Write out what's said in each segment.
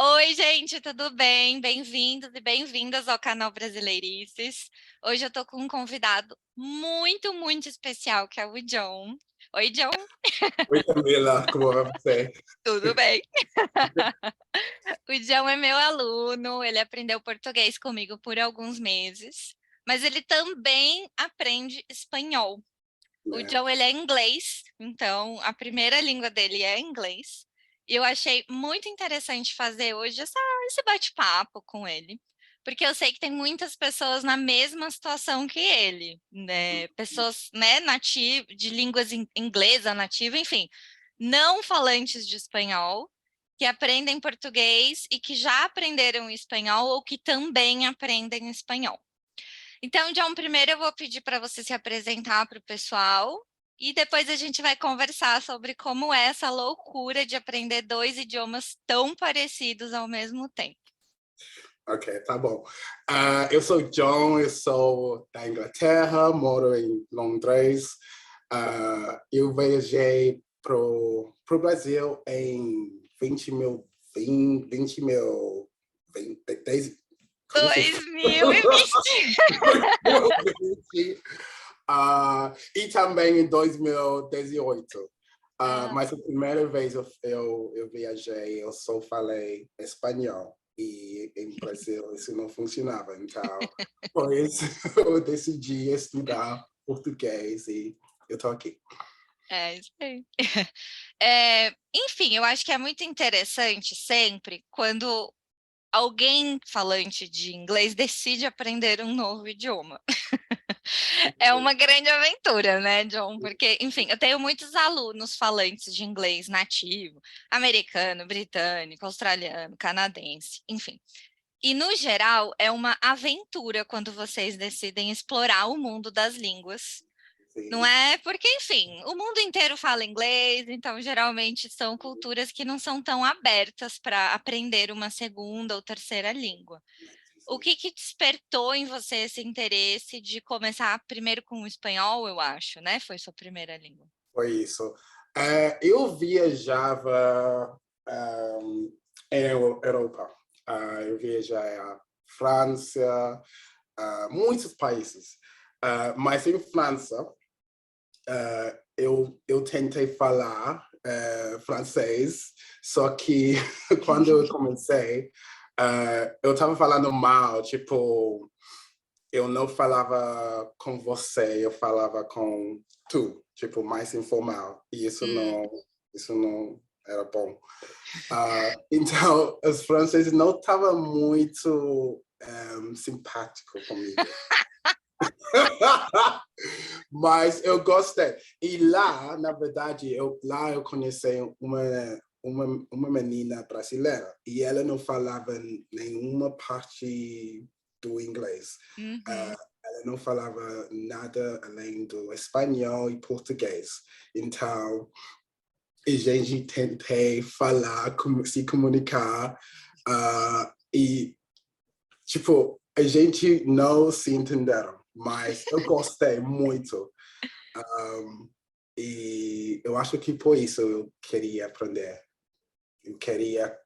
Oi, gente, tudo bem? Bem-vindos e bem-vindas ao canal Brasileirices. Hoje eu tô com um convidado muito especial, que é o John. Oi, John, Oi, Camila, como vai você? tudo bem? O John é meu aluno, ele aprendeu português comigo por alguns meses, mas ele também aprende espanhol. O Né? John, ele é inglês, então a primeira língua dele é inglês. E eu achei muito interessante fazer hoje esse bate-papo com ele, porque eu sei que tem muitas pessoas na mesma situação que ele, né? Pessoas, né, de línguas inglesa nativa, enfim, não falantes de espanhol, que aprendem português e que já aprenderam espanhol ou que também aprendem espanhol. Então, John, primeiro eu vou pedir para você se apresentar para o pessoal e depois a gente vai conversar sobre como é essa loucura de aprender dois idiomas tão parecidos ao mesmo tempo. Ok, tá bom. Eu sou John, eu sou da Inglaterra, moro em Londres. Eu viajei pro Brasil em 10, como se fala? 2020! 2020, e também em 2018. Ah, Mas a primeira vez eu viajei, eu só falei espanhol. E em Brasil isso não funcionava. Então, por isso eu decidi estudar português e eu estou aqui. é isso aí. Enfim, eu acho que é muito interessante sempre quando alguém falante de inglês decide aprender um novo idioma. É uma grande aventura, né, John? Porque, enfim, eu tenho muitos alunos falantes de inglês nativo, americano, britânico, australiano, canadense, enfim. E, no geral, é uma aventura quando vocês decidem explorar o mundo das línguas. Não Sim, é? Porque, enfim, o mundo inteiro fala inglês, então geralmente são culturas que não são tão abertas para aprender uma segunda ou terceira língua. O sim. que despertou em você esse interesse de começar primeiro com o espanhol, eu acho, né? Foi sua primeira língua. Foi isso. Eu viajava em Europa. Eu viajei à França, muitos países. Mas em França, eu tentei falar francês, só que quando eu comecei, eu estava falando mal, tipo, eu não falava com você, eu falava com tu, tipo, mais informal. E Hum. isso não era bom. Então, os franceses não estavam muito simpáticos comigo. Mas eu gostei. E lá, na verdade, lá eu conheci uma menina brasileira e ela não falava nenhuma parte do inglês. Uhum. Uh, ela não falava nada além do espanhol e português. Então, a gente tentei falar, se comunicar e, tipo, a gente não se entenderam, mas eu gostei muito. Um, e eu acho que por isso eu queria aprender. Eu queria,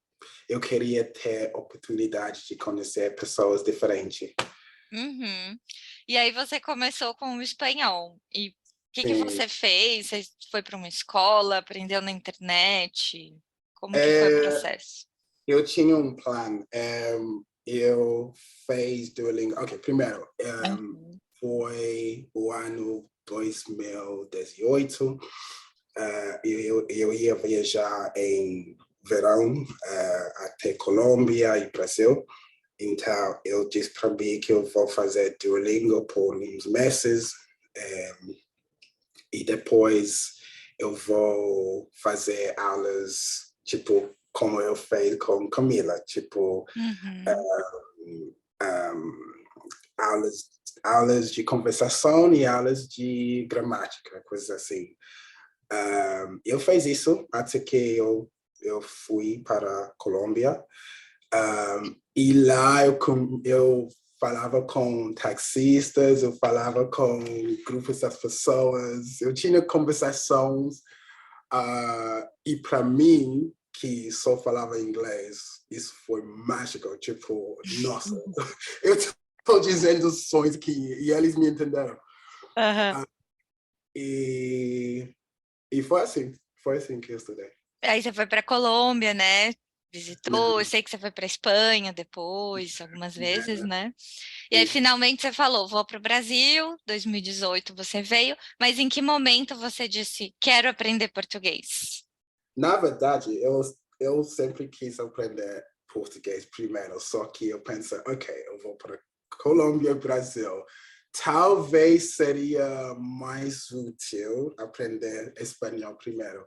eu queria ter oportunidade de conhecer pessoas diferentes. Uhum. E aí você começou com o espanhol. E o que Sim. você fez? Você foi para uma escola, aprendeu na internet? Como que foi o É, processo? eu tinha um plano. Eu fiz Duolingo. Ok, primeiro, Uhum. foi o ano 2018. Eu ia viajar em verão até Colômbia e Brasil. Então, eu disse para mim que eu vou fazer Duolingo por uns meses e depois eu vou fazer aulas, tipo, como eu fiz com Camila, tipo, Uhum. um, aulas, aulas de conversação e aulas de gramática, coisas assim. Eu fiz isso até que eu fui para a Colômbia. E lá eu falava com taxistas, eu falava com grupos das pessoas, eu tinha conversações e para mim que só falava inglês, isso foi mágico, tipo, nossa, eu estou dizendo sons que e eles me entenderam. E foi assim que eu estudei. Aí você foi para Colômbia, né? Visitou, eu sei que você foi para Espanha depois, algumas vezes, né? E aí finalmente você falou, vou para o Brasil, 2018 você veio, mas em que momento você disse, quero aprender português? Na verdade, eu sempre quis aprender português primeiro, só que eu pensei, ok, eu vou para Colômbia, Brasil. Talvez seria mais útil aprender espanhol primeiro.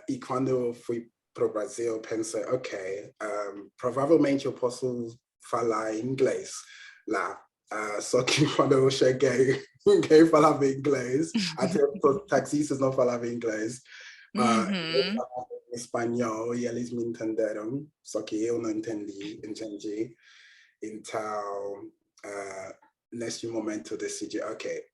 E quando eu fui para o Brasil, eu pensei, ok, provavelmente eu posso falar inglês lá. Só que quando eu cheguei, ninguém falava inglês, até os taxistas não falavam inglês. Eu falava espanhol e eles me entenderam, só que eu não entendi. Então, neste momento eu decidi, ok,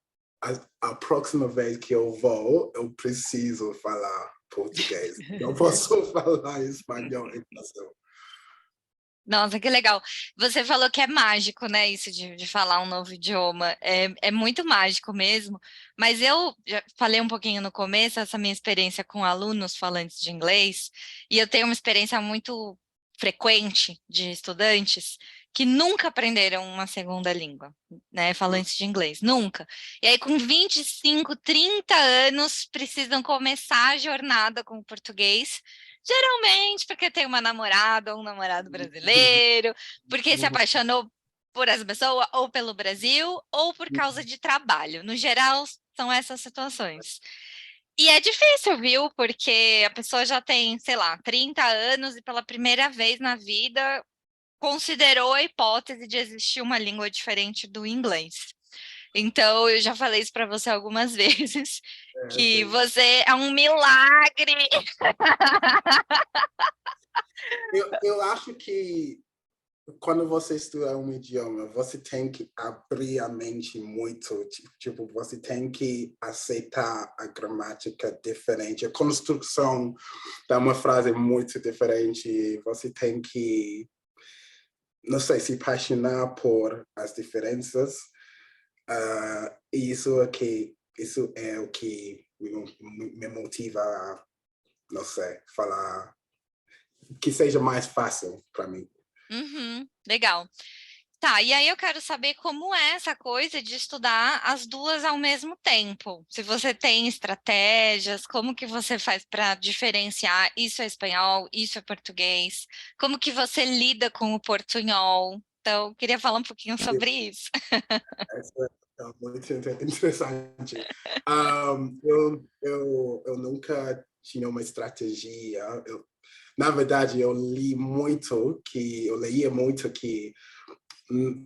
a próxima vez que eu vou, eu preciso falar português. Não posso falar espanhol em Brasil. Nossa, que legal. Você falou que é mágico, né? Isso de falar um novo idioma. É muito mágico mesmo. Mas eu já falei um pouquinho no começo, essa minha experiência com alunos falantes de inglês, e eu tenho uma experiência muito frequente de estudantes que nunca aprenderam uma segunda língua, né? Falantes de inglês, nunca. E aí, com 25, 30 anos, precisam começar a jornada com o português. Geralmente porque tem uma namorada ou um namorado brasileiro, porque se apaixonou por essa pessoa ou pelo Brasil, ou por causa de trabalho. No geral, são essas situações. E é difícil, viu? Porque a pessoa já tem, sei lá, 30 anos e pela primeira vez na vida considerou a hipótese de existir uma língua diferente do inglês. Então, eu já falei isso para você algumas vezes, que Sim. você é um milagre. Eu acho que quando você estuda um idioma, você tem que abrir a mente muito. Tipo, você tem que aceitar a gramática diferente. A construção de uma frase muito diferente. Você tem que, não sei, se apaixonar por as diferenças. E isso é o que me motiva a, não sei, falar que seja mais fácil para mim. Legal. Tá, e aí eu quero saber como é essa coisa de estudar as duas ao mesmo tempo. Se você tem estratégias, como que você faz para diferenciar isso é espanhol, isso é português? Como que você lida com o portunhol? Então, eu queria falar um pouquinho sobre isso. Essa é muito interessante. Eu nunca tinha uma estratégia. Na verdade, eu leia muito que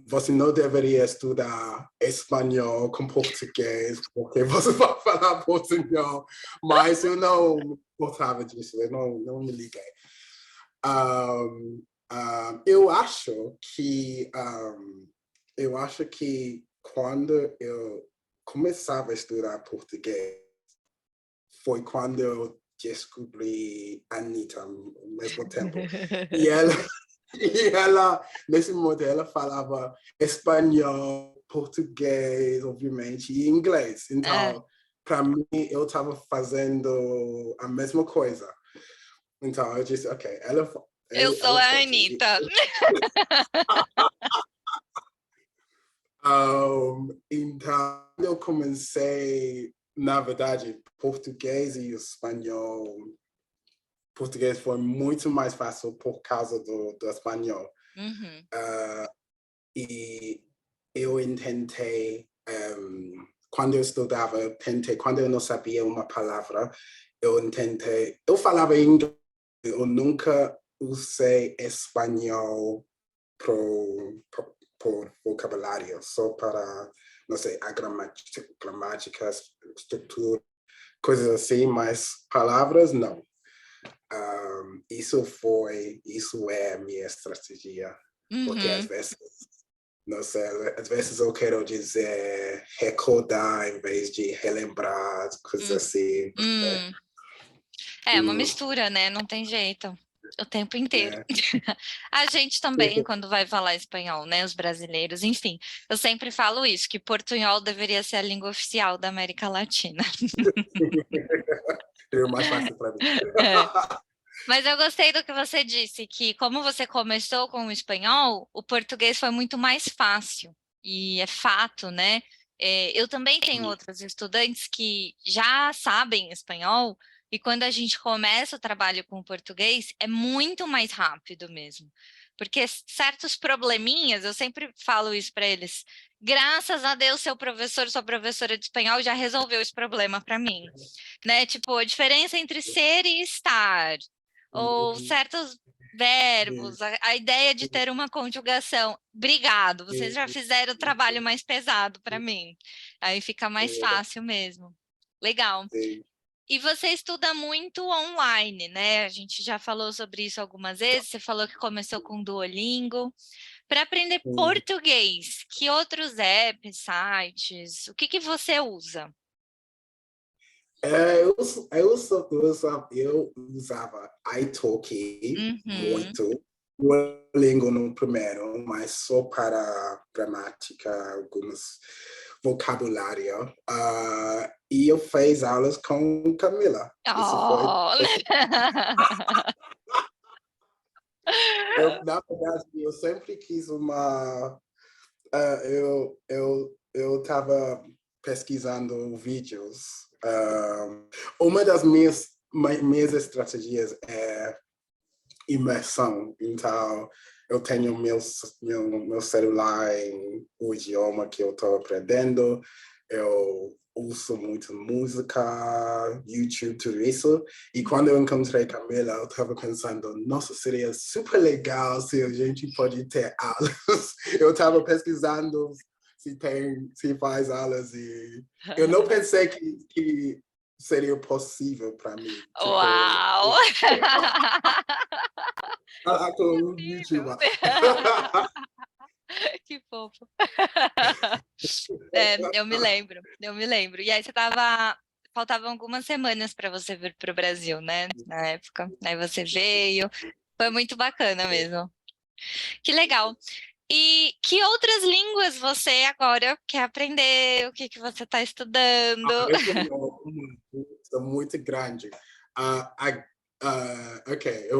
você não deveria estudar espanhol com português, porque você vai falar portunhol, mas eu não gostava disso, eu não me liguei. Eu acho que quando eu começava a estudar português, foi quando eu descobri a Anitta ao mesmo tempo. E ela, nesse momento, ela falava espanhol, português, obviamente, e inglês. É, Então, para mim, eu estava fazendo a mesma coisa. Então, eu disse, ok, eu sou ela a pode. Anitta. Então, eu comecei, na verdade, português e espanhol. Português foi muito mais fácil por causa do espanhol. Uhum. E eu tentei, quando eu estudava, quando eu não sabia uma palavra, eu falava inglês, eu nunca usei espanhol por vocabulário, só para, não sei, a gramática, estrutura, coisas assim, mas palavras não. Isso é a minha estratégia, porque às Uhum. vezes, não sei, às vezes eu quero dizer recordar em vez de relembrar, coisas Hum. assim. Hum. É uma mistura, né? Não tem jeito. O tempo inteiro. É. A gente também, quando vai falar espanhol, né? Os brasileiros, enfim. Eu sempre falo isso, que portunhol deveria ser a língua oficial da América Latina. Seria mais fácil para mim. É. Mas eu gostei do que você disse, que como você começou com o espanhol, o português foi muito mais fácil. E é fato, né? Eu também tenho outros estudantes que já sabem espanhol, e quando a gente começa o trabalho com o português, é muito mais rápido mesmo. Porque certos probleminhas, eu sempre falo isso para eles, graças a Deus, seu professor, sua professora de espanhol já resolveu esse problema para mim. Né? Tipo, a diferença entre ser e estar ou certos verbos, a ideia de ter uma conjugação. Obrigado, vocês já fizeram o trabalho mais pesado para mim. Aí fica mais fácil mesmo. Legal. E você estuda muito online, né? A gente já falou sobre isso algumas vezes. Você falou que começou com Duolingo. Para aprender português, que outros apps, sites, o que que você usa? Eu usava iTalki Uhum. muito, Duolingo no primeiro, mas só para gramática, alguns vocabulário. E eu fiz aulas com Camila. Isso foi. Oh. Na verdade, eu sempre quis uma. Eu estava pesquisando vídeos. Uma das minhas estratégias é imersão. Então, eu tenho meu celular em o idioma que eu estou aprendendo. Eu ouço muito música, YouTube, tudo isso. E quando eu encontrei Camila, eu estava pensando, nossa, seria super legal se a gente pode ter aulas. Eu estava pesquisando se faz aulas e eu não pensei que seria possível para mim. Tipo, Uau! com o Incrível! YouTuber. Que fofo. Eu me lembro, eu me lembro. E aí faltavam algumas semanas para você vir para o Brasil, né? Na época. Aí você veio. Foi muito bacana mesmo. Que legal. E que outras línguas você agora quer aprender? O que que você está estudando? Eu tenho uma lista muito grande. Ok,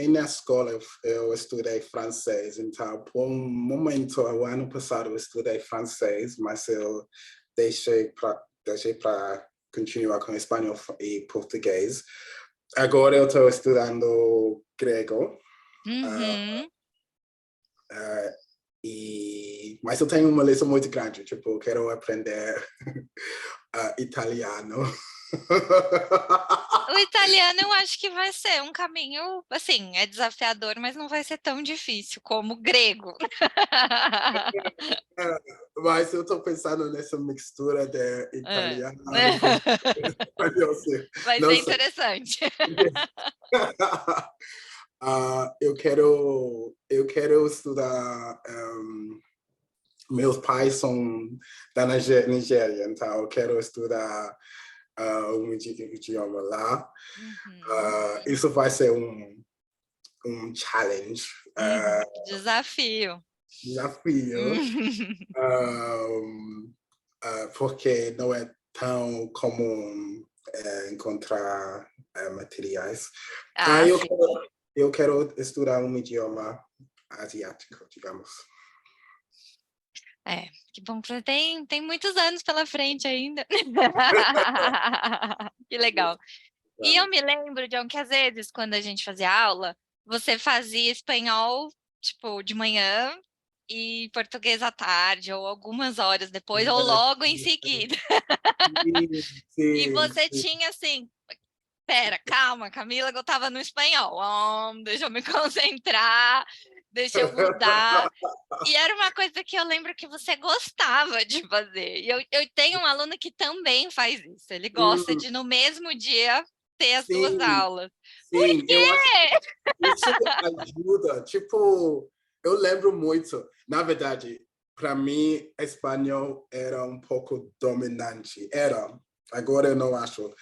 na escola eu estudei francês, então por um momento, o ano passado eu estudei francês, mas eu deixei para continuar com espanhol e português. Agora eu estou estudando grego. Uhum. Mas eu tenho uma lista muito grande, tipo, quero aprender italiano. O italiano eu acho que vai ser um caminho, assim, é desafiador, mas não vai ser tão difícil como o grego. Mas eu estou pensando nessa mistura de É. italiano e português. Vai Não ser sei. interessante. Eu quero estudar. Meus pais são da Nigéria, então eu quero estudar um idioma lá. Uhum. Isso vai ser challenge, Uhum. Desafio. desafio, Uhum. porque não é tão comum encontrar materiais. Ah, Eu sim. quero, eu quero estudar um idioma asiático, digamos. Que bom que você tem muitos anos pela frente ainda. Que legal. E eu me lembro de que às vezes, quando a gente fazia aula, você fazia espanhol, tipo, de manhã e português à tarde, ou algumas horas depois, ou logo em seguida. E Sim, você sim. tinha assim, pera, calma, Camila, eu tava no espanhol. Deixa eu me concentrar, deixa eu mudar. E era uma coisa que eu lembro que você gostava de fazer. E eu tenho um aluno que também faz isso. Ele gosta Hum, de, no mesmo dia, ter as duas sim, aulas. Por sim, eu acho que quê? isso ajuda. Tipo, eu lembro muito. Na verdade, para mim, espanhol era um pouco dominante. Era. Agora eu não acho.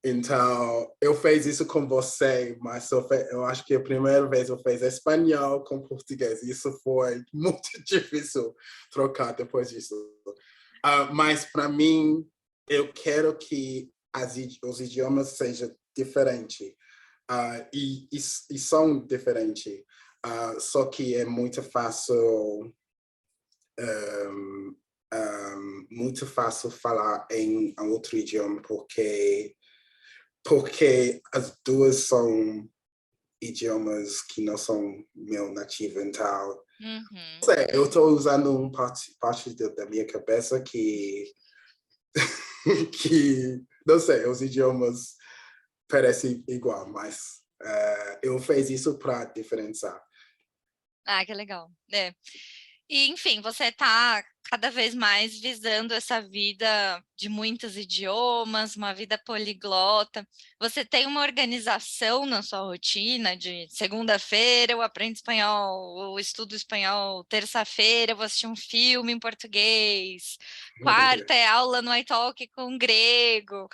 Então, eu fiz isso com você, mas eu acho que a primeira vez eu fiz espanhol com português. Isso foi muito difícil trocar depois disso. Mas, para mim, eu quero que os idiomas sejam diferentes. E são diferentes. Só que é muito fácil falar em outro idioma, porque as duas são idiomas que não são meu nativo, então Uhum. eu estou usando parte da minha cabeça que que não sei, os idiomas parecem igual, mas eu fiz isso para diferenciar. Ah, que legal. É. E, enfim, você está cada vez mais visando essa vida de muitos idiomas, uma vida poliglota. Você tem uma organização na sua rotina de segunda-feira eu aprendo espanhol, eu estudo espanhol, terça-feira eu vou assistir um filme em português, quarta é aula no iTalk com grego.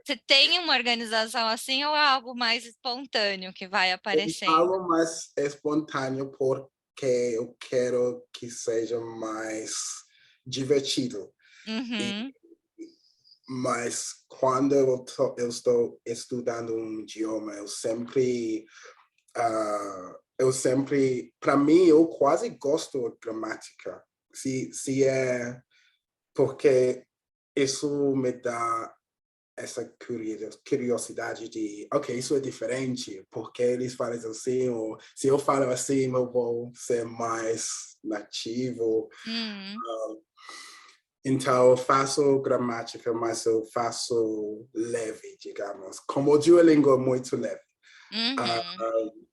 Você tem uma organização assim ou é algo mais espontâneo que vai aparecendo? Algo mais espontâneo porque eu quero que seja mais divertido. Uhum, Mas quando eu estou estudando um idioma, para mim, eu quase gosto da gramática. Se é porque isso me dá essa curiosidade de, ok, isso é diferente, porque eles falam assim, ou se eu falo assim, eu vou ser mais nativo. uhum, Então, eu faço gramática, mas eu faço leve, digamos. Como o Duolingo é muito leve. uhum.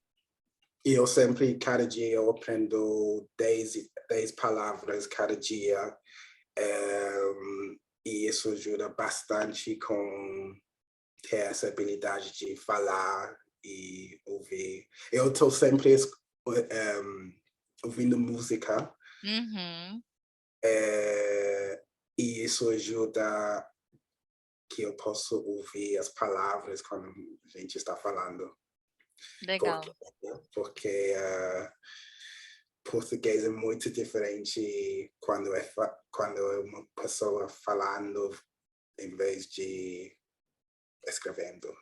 E eu sempre, cada dia, eu aprendo 10 palavras cada dia. E isso ajuda bastante com ter essa habilidade de falar e ouvir. Eu estou sempre ouvindo música. Uhum, E isso ajuda que eu possa ouvir as palavras quando a gente está falando. Porque, legal. porque português é muito diferente quando é uma pessoa falando em vez de escrevendo.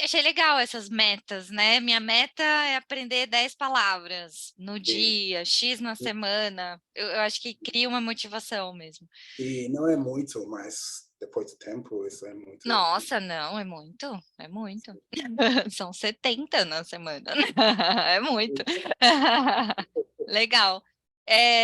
Achei legal essas metas, né? Minha meta é aprender 10 palavras no E, dia, X na semana. Eu acho que cria uma motivação mesmo. e não é muito, mas depois do tempo isso é muito. Nossa, não, é muito, é muito. São 70 na semana, né? É muito. Legal.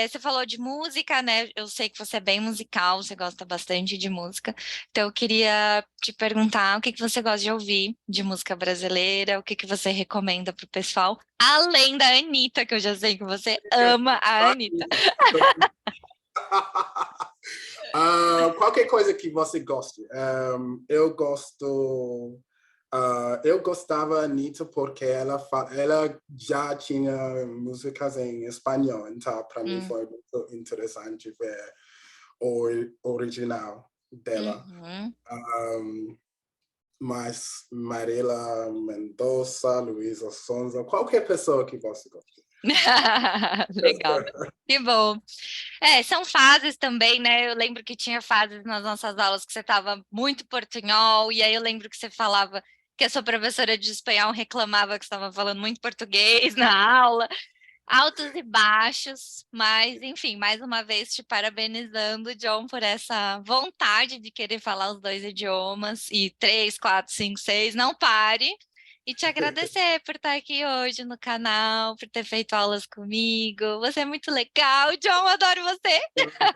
Você falou de música, né? Eu sei que você é bem musical, você gosta bastante de música. Então, eu queria te perguntar o que que você gosta de ouvir de música brasileira, o que que você recomenda para o pessoal, além da Anitta, que eu já sei que você ama a Anitta. Qualquer coisa que você goste. Eu gostava da Anitta porque ela já tinha músicas em espanhol, então para mim Hum, foi muito interessante ver o original dela. uhum. Mas Marília Mendonça, Luísa Sonza, qualquer pessoa que você goste. Legal. Que bom. São fases também, né? Eu lembro que tinha fases nas nossas aulas que você estava muito portunhol, e aí eu lembro que você falava que a sua professora de espanhol reclamava que você estava falando muito português na aula, altos e baixos, mas enfim, mais uma vez te parabenizando, John, por essa vontade de querer falar os dois idiomas, e 3, 4, 5, 6, não pare. E te agradecer por estar aqui hoje no canal, por ter feito aulas comigo. Você é muito legal, John, adoro você.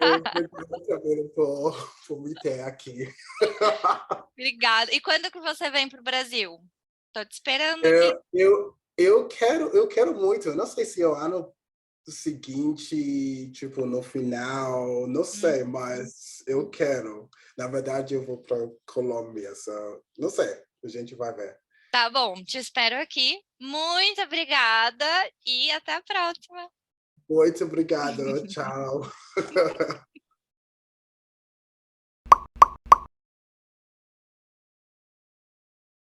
Obrigado também por me ter aqui. Obrigada. E quando que você vem para o Brasil? Tô te esperando aqui. Eu quero muito. Não sei se é o ano seguinte, tipo, no final, não sei, Uhum. mas eu quero. Na verdade, eu vou para Colômbia, não sei, a gente vai ver. Tá bom, te espero aqui. Muito obrigada e até a próxima. Muito obrigado, tchau.